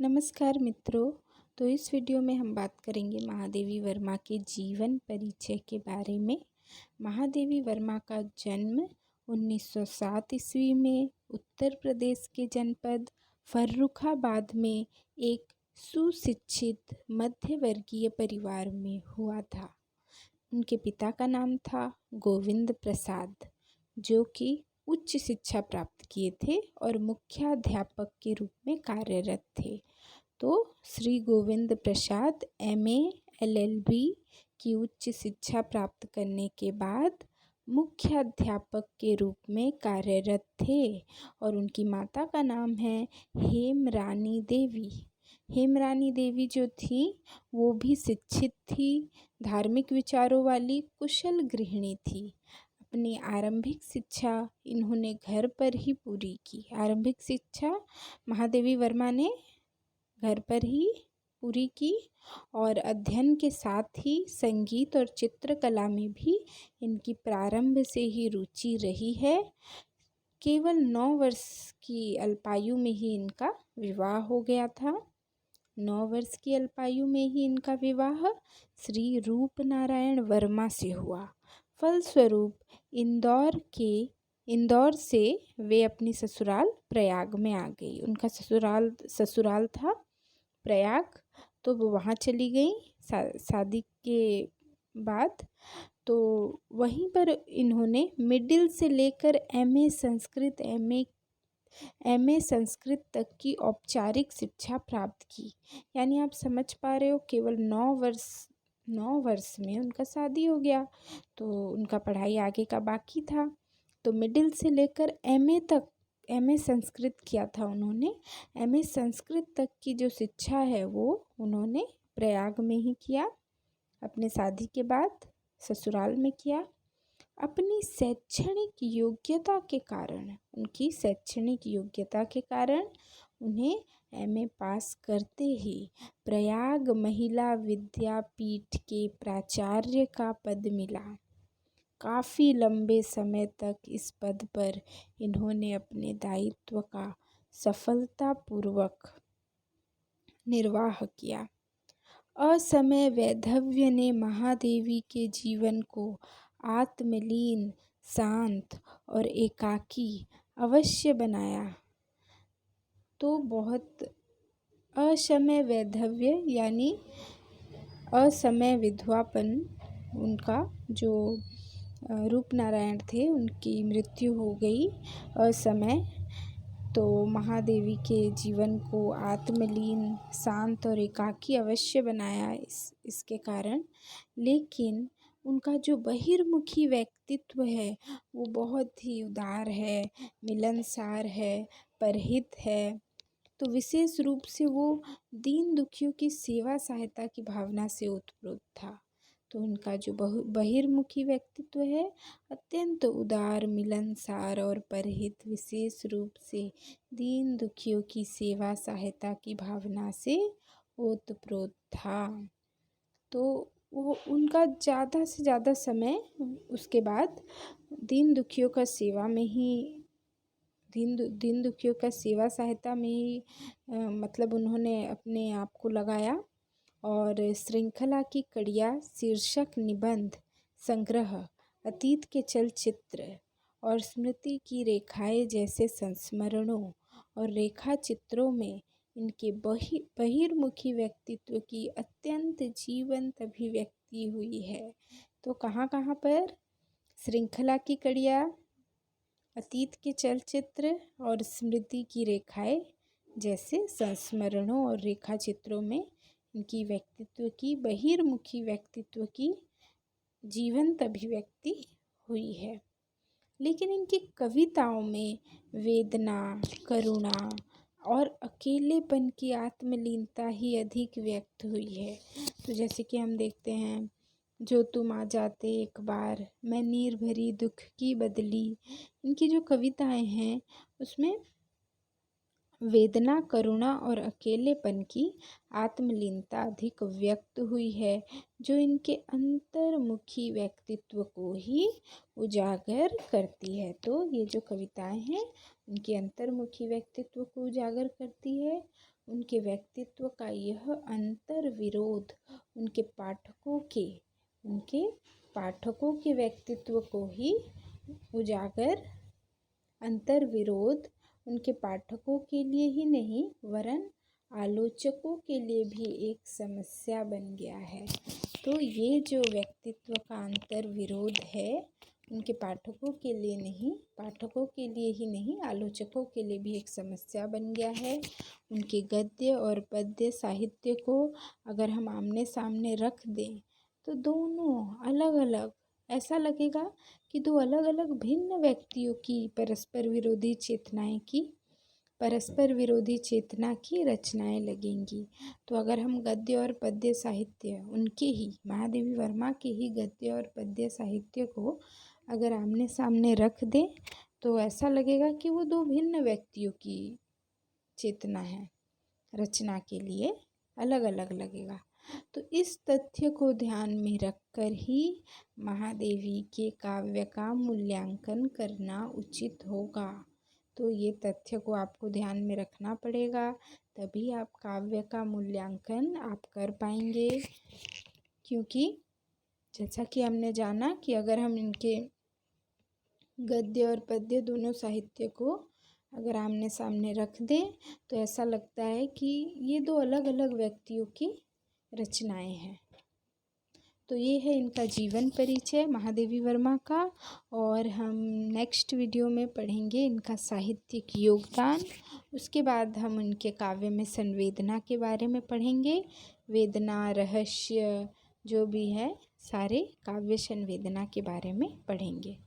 नमस्कार मित्रों। तो इस वीडियो में हम बात करेंगे महादेवी वर्मा के जीवन परिचय के बारे में। महादेवी वर्मा का जन्म 1907 ईस्वी में उत्तर प्रदेश के जनपद फर्रुखाबाद में एक सुशिक्षित मध्य वर्गीय परिवार में हुआ था। उनके पिता का नाम था गोविंद प्रसाद, जो कि उच्च शिक्षा प्राप्त किए थे और मुख्याध्यापक के रूप में कार्यरत थे। तो श्री गोविंद प्रसाद एमए एलएलबी की उच्च शिक्षा प्राप्त करने के बाद मुख्याध्यापक के रूप में कार्यरत थे और उनकी माता का नाम है हेमरानी देवी। हेमरानी देवी जो थी वो भी शिक्षित थी, धार्मिक विचारों वाली कुशल गृहिणी थी। अपनी आरंभिक शिक्षा इन्होंने घर पर ही पूरी की। आरंभिक शिक्षा महादेवी वर्मा ने घर पर ही पूरी की और अध्ययन के साथ ही संगीत और चित्रकला में भी इनकी प्रारंभ से ही रुचि रही है। केवल 9 वर्ष की अल्पायु में ही इनका विवाह हो गया था। 9 वर्ष की अल्पायु में ही इनका विवाह श्री रूपनारायण वर्मा से हुआ। फलस्वरूप इंदौर से वे अपनी ससुराल प्रयाग में आ गई। उनका ससुराल था प्रयाग, तो वो वहाँ चली गई शादी के बाद। तो वहीं पर इन्होंने मिडिल से लेकर एमए संस्कृत तक की औपचारिक शिक्षा प्राप्त की। यानी आप समझ पा रहे हो, केवल 9 वर्ष में उनका शादी हो गया, तो उनका पढ़ाई आगे का बाकी था। तो मिडिल से लेकर एमए तक, एमए संस्कृत किया था उन्होंने। एमए संस्कृत तक की जो शिक्षा है वो उन्होंने प्रयाग में ही किया, अपने शादी के बाद ससुराल में किया। अपनी शैक्षणिक योग्यता के कारण उन्हें एमए पास करते ही प्रयाग महिला विद्यापीठ के प्राचार्य का पद मिला। काफ़ी लंबे समय तक इस पद पर इन्होंने अपने दायित्व का सफलतापूर्वक निर्वाह किया। असमय वैधव्य ने महादेवी के जीवन को आत्मलीन, शांत और एकाकी अवश्य बनाया। तो बहुत असमय वैधव्य यानी असमय विधवापन, उनका जो रूपनारायण थे उनकी मृत्यु हो गई असमय। तो महादेवी के जीवन को आत्मलीन, शांत और एकाकी अवश्य बनाया इसके कारण। लेकिन उनका जो बहिर्मुखी व्यक्तित्व है वो बहुत ही उदार है, मिलनसार है, परहित है। तो विशेष रूप से वो दीन दुखियों की सेवा सहायता की भावना से ओतप्रोत था। तो उनका जो बहिर्मुखी व्यक्तित्व है अत्यंत उदार, मिलनसार और परहित, विशेष रूप से दीन दुखियों की सेवा सहायता की भावना से ओतप्रोत था। तो वो उनका ज़्यादा से ज़्यादा समय उसके बाद दीन दुखियों का सेवा सहायता में ही मतलब उन्होंने अपने आप को लगाया। और श्रृंखला की कड़िया शीर्षक निबंध संग्रह, अतीत के चलचित्र और स्मृति की रेखाएं जैसे संस्मरणों और रेखा चित्रों में इनके बहिर्मुखी व्यक्तित्व की अत्यंत जीवंत अभिव्यक्ति हुई है। तो कहाँ कहाँ पर? श्रृंखला की कड़िया, अतीत के चलचित्र और स्मृति की रेखाएं जैसे संस्मरणों और रेखा चित्रों में इनकी व्यक्तित्व की, बहिर्मुखी व्यक्तित्व की जीवंत अभिव्यक्ति हुई है। लेकिन इनकी कविताओं में वेदना, करुणा और अकेलेपन की आत्मलीनता ही अधिक व्यक्त हुई है। तो जैसे कि हम देखते हैं, जो तुम आ जाते एक बार, मैं नीर भरी दुख की बदली। इनकी जो कविताएं हैं उसमें वेदना, करुणा और अकेलेपन की आत्मलीनता अधिक व्यक्त हुई है, जो इनके अंतर्मुखी व्यक्तित्व को ही उजागर करती है। तो ये जो कविताएं हैं उनके अंतर्मुखी व्यक्तित्व को उजागर करती है उनके व्यक्तित्व का यह अंतर विरोध उनके पाठकों के व्यक्तित्व को ही उजागर अंतर विरोध उनके पाठकों के लिए ही नहीं वरन आलोचकों के लिए भी एक समस्या बन गया है। तो ये जो व्यक्तित्व का अंतर विरोध है उनके पाठकों के लिए ही नहीं आलोचकों के लिए भी एक समस्या बन गया है। उनके गद्य और पद्य साहित्य को अगर हम आमने सामने रख दें तो दोनों अलग अलग ऐसा लगेगा कि दो अलग अलग भिन्न व्यक्तियों की परस्पर विरोधी चेतना की रचनाएं लगेंगी। तो अगर हम गद्य और पद्य साहित्य उनके ही महादेवी वर्मा के ही गद्य और पद्य साहित्य को अगर आमने सामने रख दें तो ऐसा लगेगा कि वो दो भिन्न व्यक्तियों की चेतना है, रचना के लिए अलग अलग लगेगा। तो इस तथ्य को ध्यान में रखकर ही महादेवी के काव्य का मूल्यांकन करना उचित होगा। तो ये तथ्य को आपको ध्यान में रखना पड़ेगा, तभी आप काव्य का मूल्यांकन आप कर पाएंगे। क्योंकि जैसा कि हमने जाना कि अगर हम इनके गद्य और पद्य दोनों साहित्य को अगर आमने सामने रख दें तो ऐसा लगता है कि ये दो अलग अलग व्यक्तियों की रचनाएं हैं। तो ये है इनका जीवन परिचय महादेवी वर्मा का, और हम नेक्स्ट वीडियो में पढ़ेंगे इनका साहित्यिक योगदान। उसके बाद हम इनके काव्य में संवेदना के बारे में पढ़ेंगे, वेदना रहस्य जो भी है सारे काव्य संवेदना के बारे में पढ़ेंगे।